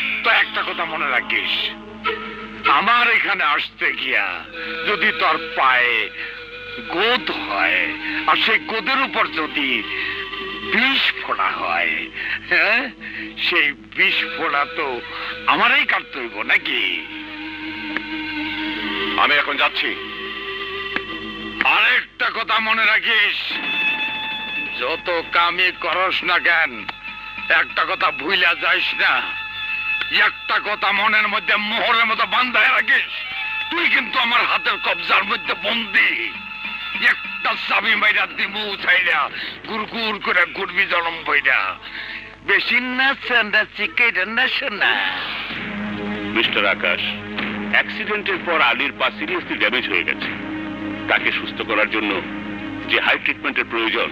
তো একটা কথা মনে রাখিস, আমার এখানে আসতে গিয়া যদি তোর পায়ে গোদ হয় আর সেই গোদের উপর যদি বিষ ফোড়া হয়, হ্যাঁ, সেই বিষ ফোড়া তো আমারই কাটতে হইব নাকি? আমি এখন যাচ্ছি। আরেকটা কথা মনে রাখিস, যত কামই করস না কেন একটা কথা ভুইলা যাইস না, একটা কথা মনের মধ্যে মোহরের মতো বান্ধায় রাখিস, তুই কিন্তু আমার হাতের কবজার মধ্যে বন্দি। একটা চাবি মাইরা দিমু চাইলা গুড় করে ঘুরবি জলম বইরা। বেশি না চান্দা চিকেটা না শোনা। মিস্টার আকাশ, অ্যাক্সিডেন্টের পর আলীর পা সিরিয়াসলি ড্যামেজ হয়ে গেছে। তাকে সুস্থ করার জন্য যে হাই ট্রিটমেন্টের প্রয়োজন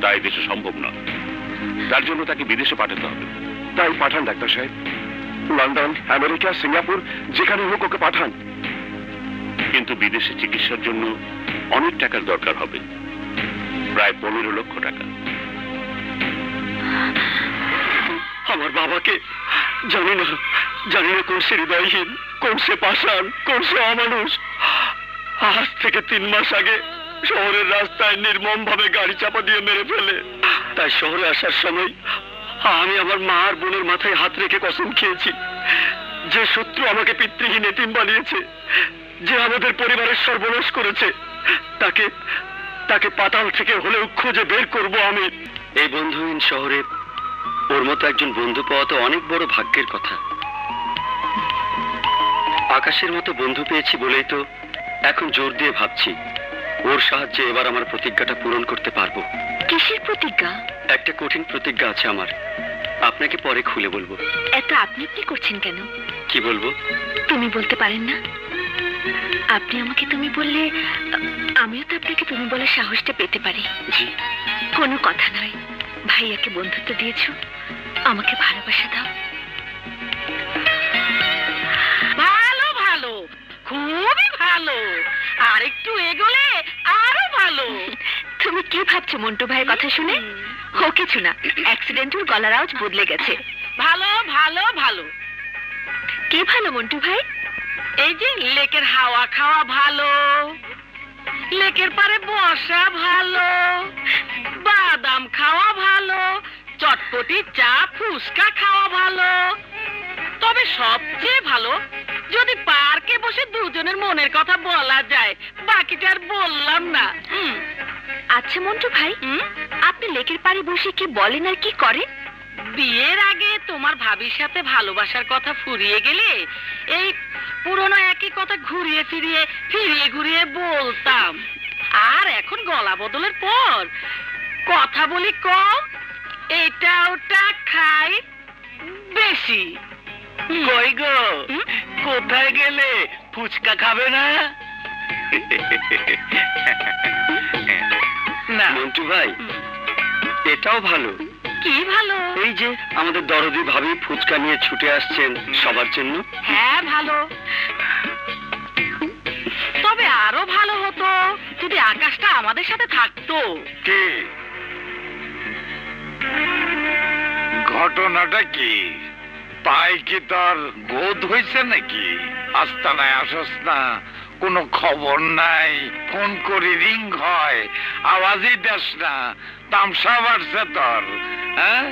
তা এই দেশে সম্ভব নয়। তার জন্য তাকে বিদেশে পাঠাতে হবে। তাই পাঠান ডাক্তার সাহেব, লন্ডন, আমেরিকা, সিঙ্গাপুর, যেখানে হোক ওকে পাঠান। কিন্তু বিদেশে চিকিৎসার জন্য অনেক টাকার দরকার হবে, প্রায় 15 লক্ষ টাকা। আমার বাবাকে জানি না কোন সে হৃদয়হীন, কোন সে পাষাণ, কোন সে অমানুষ আজ থেকে 3 মাস আগে শহরের রাস্তায় নির্মম ভাবে গাড়ি চাপা দিয়ে মেরে ফেলে। তাই শহরে আসার সময় আমি আমার মা আর বোনের মাথায় হাত রেখে কসম খেয়েছি, যে শত্রু আমাকে পিতৃহীন এতিম বানিয়েছে, যে আমাদের পরিবারের সর্বনাশ করেছে, তাকে পাতাল থেকে হলেও খুঁজে বের করব আমি। এই বন্ধুহীন শহরে ওর মতো একজন বন্ধু পাওয়া তো অনেক বড় ভাগ্যের কথা। আকাশের মতো বন্ধু পেয়েছি বলেই তো এখন জোর দিয়ে ভাবছি ওর সাহায্যে এবার আমার প্রতিজ্ঞাটা পূরণ করতে পারবো। কিসের প্রতিজ্ঞা? একটা কঠিন প্রতিজ্ঞা আছে আমার, আপনাকে পরে খুলে বলবো। এত আপনি করছেন কেন? কি বলবো? তুমি বলতে পারেন না? আপনি আমাকে তুমি বললে আমিও তো আপনাকে তুমি বলার সাহসটা পেতে পারি। জি। কোনো কথা নয়, ভাইয়াকে বন্ধুত্ব দিয়েছো, আমাকে ভালোবাসা দাও। ভালো ভালো, খুবই ভালো, আর একটু এগোলে আরো ভালো। তুমি কি ভাবছো মন্টু ভাইয়ের কথা শুনে? ও কিছু না, অ্যাক্সিডেন্ট ওর গলার আওয়াজ বদলে গেছে। ভালো ভালো ভালো। কি ভালো মন্টু ভাই? এই যে লেকের হাওয়া খাওয়া ভালো, লেকের পারে বসা ভালো, বাদাম খাওয়া ভালো, চটপটি চা ফুচকা খাওয়া ভালো। তবে সবচেয়ে ভালো যদি পার্কে বসে দুজনের মনের কথা বলা যায়। বাকিটা আর বললাম না। আচ্ছা মন্টু ভাই, আপনি লেকের পাড়ে বসে কি বলেন আর কি করেন? বিয়ের আগে তোমার ভাবির সাথে ভালোবাসার কথা ফুরিয়ে গেলে এই পুরনো একই কথা ঘুরিয়ে ঘুরিয়ে বলতাম। আর এখন গলা বদলের পর কথা বলি কম, এটা ওটা খাই বেশি। কই গো, কোথায় গেলে? ফুচকা খাবে না? না মন্টু ভাই, এটাও ভালো। কি ভালো? এই যে আমাদের দরদি ভাবি ফুচকা নিয়ে ছুটে আসছেন সবার জন্য। হ্যাঁ ভালো, তবে আরো ভালো হতো যদি আকাশটা আমাদের সাথে থাকতো। কি ঘটনাটা কি? পাই কি তোর গোদ হয়েছে নাকি? আস্তানায় আসস না, কোনো খবর নাই, ফোন করি রিং হয়, আওয়াজই দেস না, তামসা বাড়ছে তোর। হ্যাঁ,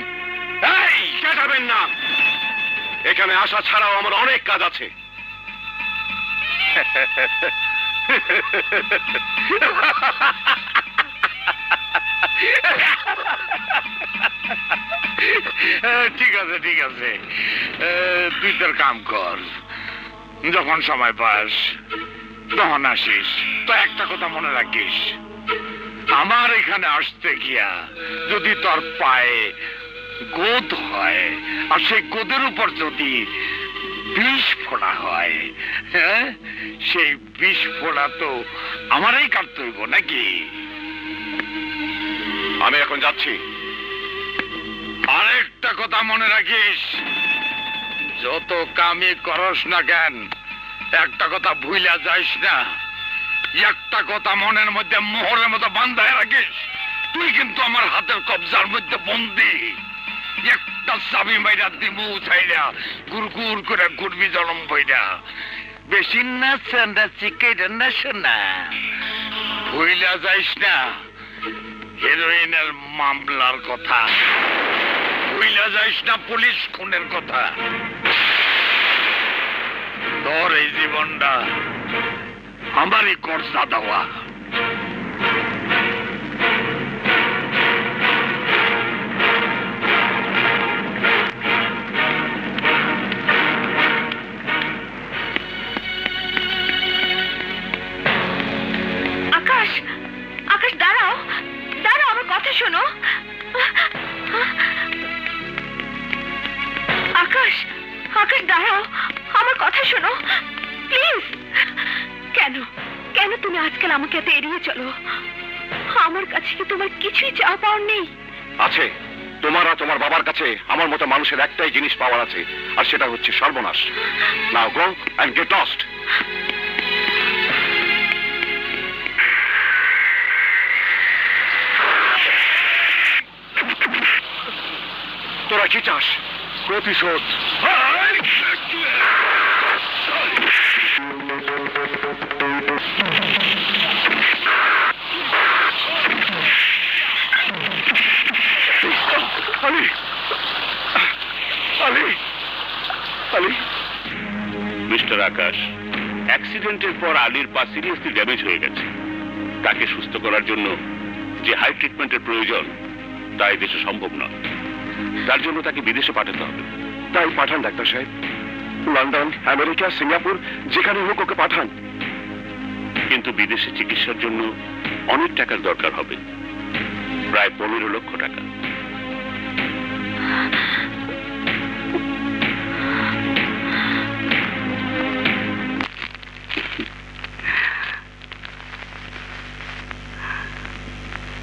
এই চেঁচাবেন না, এখানে আসা ছাড়াও আমার অনেক কাজ আছে। ঠিক আছে ঠিক আছে, তুই তোর কাম কর, যখন সময় পাস তখন আসিস। তো একটা কথা মনে রাখিস, আমার এখানে আসতে গিয়া যদি তোর পায়ে গোদ হয় আর সেই গোদের উপর যদি বিষ ফোড়া হয়, হ্যাঁ, সেই বিষ ফোড়া তো আমারই কাটতে হইব নাকি? আমি এখন যাচ্ছি। আরেকটা কথা মনে রাখিস, যত কামই করস না কেন একটা কথা ভুইলা যাইস না, একটা কথা মনের মধ্যে মোহরের মতো বান্ধায় রাখিস, তুই কিন্তু আমার হাতের কবজার মধ্যে বন্দি। একটা চাবি মাইরা দিমু উঠাইরা গুড় করে ঘুরবি জলম বইরা। বেশি না চান্দা চিকেটা না শোনা, ভুইলা যাইস না হেরোইনের মামলার কথা, ভুইলা যাইস না পুলিশ খুনের কথা। তোর এই জীবনটা আমারই কর্জা দেওয়া। আকাশ, আকাশ দাঁড়াও, দাঁড়াও, আমার কথা শোনো। আকাশ, আকাশ দাঁড়াও, আমার কথা শোনো প্লিজ। কেন কেন তুমি আজকাল আমাকে এত এড়িয়ে চলো? আমার কাছে কি তোমার কিছুই চাওয়া পাওয়ার নেই? আছে, তোমার আর তোমার বাবার কাছে আমার মতো মানুষের একটাই জিনিস পাওয়ার আছে, আর সেটা হচ্ছে সর্বনাশ। নাও গো এন্ড গেট লস্ট। তোরা কি চাস? প্রতিশোধ। আলী, আলী, আলী। মিস্টার আকাশ, অ্যাক্সিডেন্টের পর আলীর পা সিরিয়াসলি ড্যামেজ হয়ে গেছে। তাকে সুস্থ করার জন্য যে হাই ট্রিটমেন্টের প্রয়োজন তা এই দেশে সম্ভব নয়। তার জন্য তাকে বিদেশে পাঠাতে হবে। তাই পাঠান ডাক্তার সাহেব, লন্ডন, আমেরিকা, সিঙ্গাপুর, যেখানে হোক ওকে পাঠান। কিন্তু বিদেশে চিকিৎসার জন্য অনেক টাকার দরকার হবে, প্রায় 15 লক্ষ টাকা।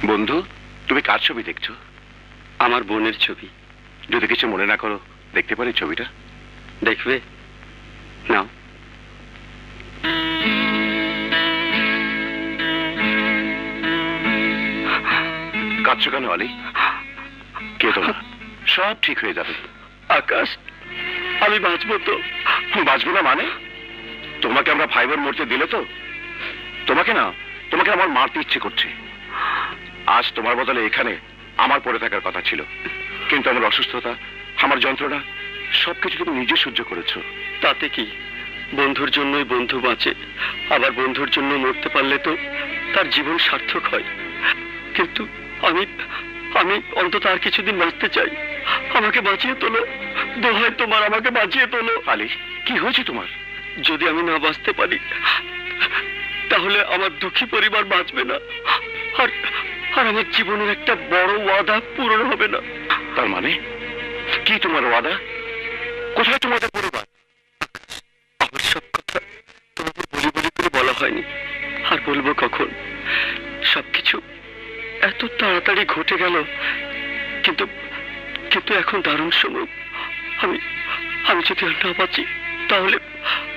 বন্ধু, তুমি কার ছবি দেখছো? আমার বোনের ছবি। যদি কিছু মনে না করো, দেখতে পারি ছবিটা? দেখবে? নাও। কাঁদছো কেন আলী? কেঁদো না, সব ঠিক হয়ে যাবে। আকাশ, আমি বাঁচবো তো? বাঁচবো না মানে? তোমাকে আমরা ফাইবার মরতে দিলে তো? তোমাকে না, তোমাকে আমার মারতে ইচ্ছে করছে। আজ তোমার বদলে এখানে আমার পড়ে থাকার কথা ছিল, কিন্তু আমার অসুস্থতা, আমার যন্ত্রণা সবকিছু তুমি নিজে সহ্য করেছো। তাতে কি? বন্ধুর জন্যই বন্ধু বাঁচে, আবার বন্ধুর জন্য মরতে পারলে তো তার জীবন সার্থক হয়। কিন্তু আমি আমি অন্তত আর কিছুদিন বাঁচতে চাই। আমাকে বাঁচিয়ে তোলো, দোহাই তোমার, আমাকে বাঁচিয়ে তোলো। আলী, কি হয়েছে তোমার? যদি আমি না বাঁচতে পারি তাহলে আমার দুঃখী পরিবার বাঁচবে না, আর আর আমার জীবনের একটা বড় ওয়াদা পূরণ হবে না। তার মানে কি তোমার ওয়াদা? কোথায় তোমাদের পরিবার? আমার সব কথা তোমাকে বলি বলি করে বলা হয়নি, আর বলবো কখন? সবকিছু এত তাড়াতাড়ি ঘটে গেল, কিন্তু কিন্তু এখন দারুণ সময়। আমি আমি যদি আর না বাঁচি তাহলে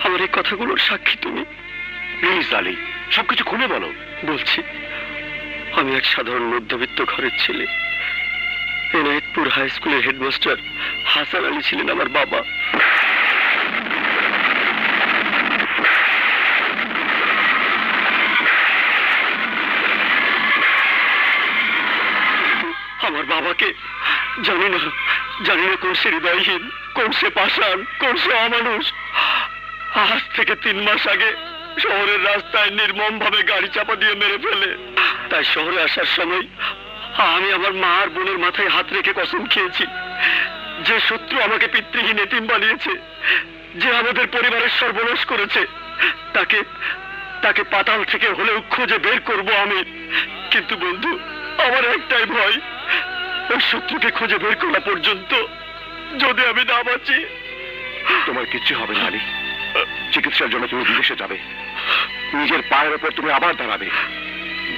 আমার এই কথাগুলোর সাক্ষী তুমি। প্লিজ আলী, সবকিছু খুলে বলো। বলছি, আমি এক সাধারণ মধ্যবিত্ত ঘরের ছেলে। এনায়েতপুর হাই স্কুলের হেডমাস্টার হাসান আলী ছিলেন আমার বাবা। আমার বাবাকে জানি না কোন সে হৃদয়হীন, কোন সে পাষাণ, কোন সে অমানুষ আজ থেকে 3 মাস আগে শহরের রাস্তায় নির্মম ভাবে গাড়ি চাপা দিয়ে মেরে ফেলে। তাই শহরে আসার সময় আমি আমার মা আর বোনের মাথায় হাত রেখে কসম খেয়েছি, যে শত্রু আমাকে পিতৃহীন এতিম বানিয়েছে, যে আমাদের পরিবারের সর্বনাশ করেছে, তাকে তাকে পাতাল থেকে হলেও খুঁজে বের করব আমি। কিন্তু বন্ধু, আমার একটাই ভয়, ওই শত্রুকে খুঁজে বের করা পর্যন্ত যদি আমি না বাঁচি। তোমার কিচ্ছু হবে না আলী, চিকিৎসার জন্য তুমি বিদেশে যাবে, নিজের পায়ের ওপর তুমি আবার দাঁড়াবে।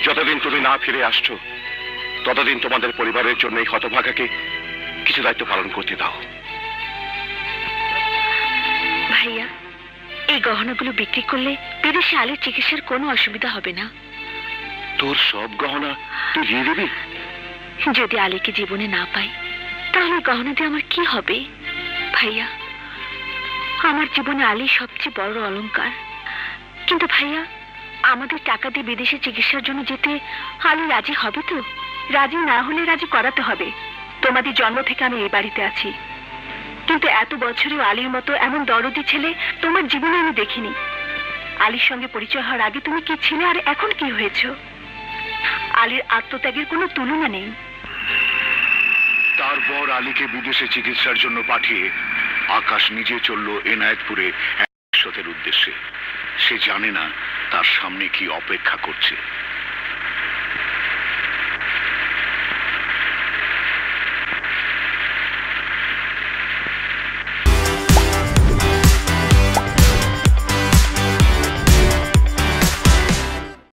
যতদিন তুমি না ফিরে আসছো ততদিন তোমাদের পরিবারের জন্য এই হতভাগাকে কিছু দায়িত্ব পালন করতে দাও। ভাইয়া, এই গহনাগুলো বিক্রি করলে বিদেশে আলীর চিকিৎসার কোনো অসুবিধা হবে না। তোর সব গহনা তুই দিয়ে দিবি? যদি আলীকে জীবনে না পাই তাহলে গহনা দিয়ে আমার কি হবে? ভাইয়া, আমার জীবনে আলী সবচেয়ে বড় অলংকার। কিন্তু ভাইয়া, আমাদের টাকা দিয়ে বিদেশে চিকিৎসার জন্য যেতে আলী রাজি হবে তো? রাজি না হলে রাজি করাতে হবে। তোমাদের জন্ম থেকে আমি এই বাড়িতে আছি, কিন্তু এত বছরেও আলীর মতো এমন দরদি ছেলে তোমার জীবনে আমি দেখিনি। আলীর সঙ্গে পরিচয় হওয়ার আগে তুমি কি ছিলে আর এখন কি হয়েছো? আলীর আত্মত্যাগের কোনো তুলনা নেই। তারপর আলীকে বিদেশে চিকিৎসার জন্য পাঠিয়ে আকাশ নিজে চলল এনায়েতপুরে এক সতের উদ্দেশ্যে। সে জানে না তার সামনে কি অপেক্ষা করছে।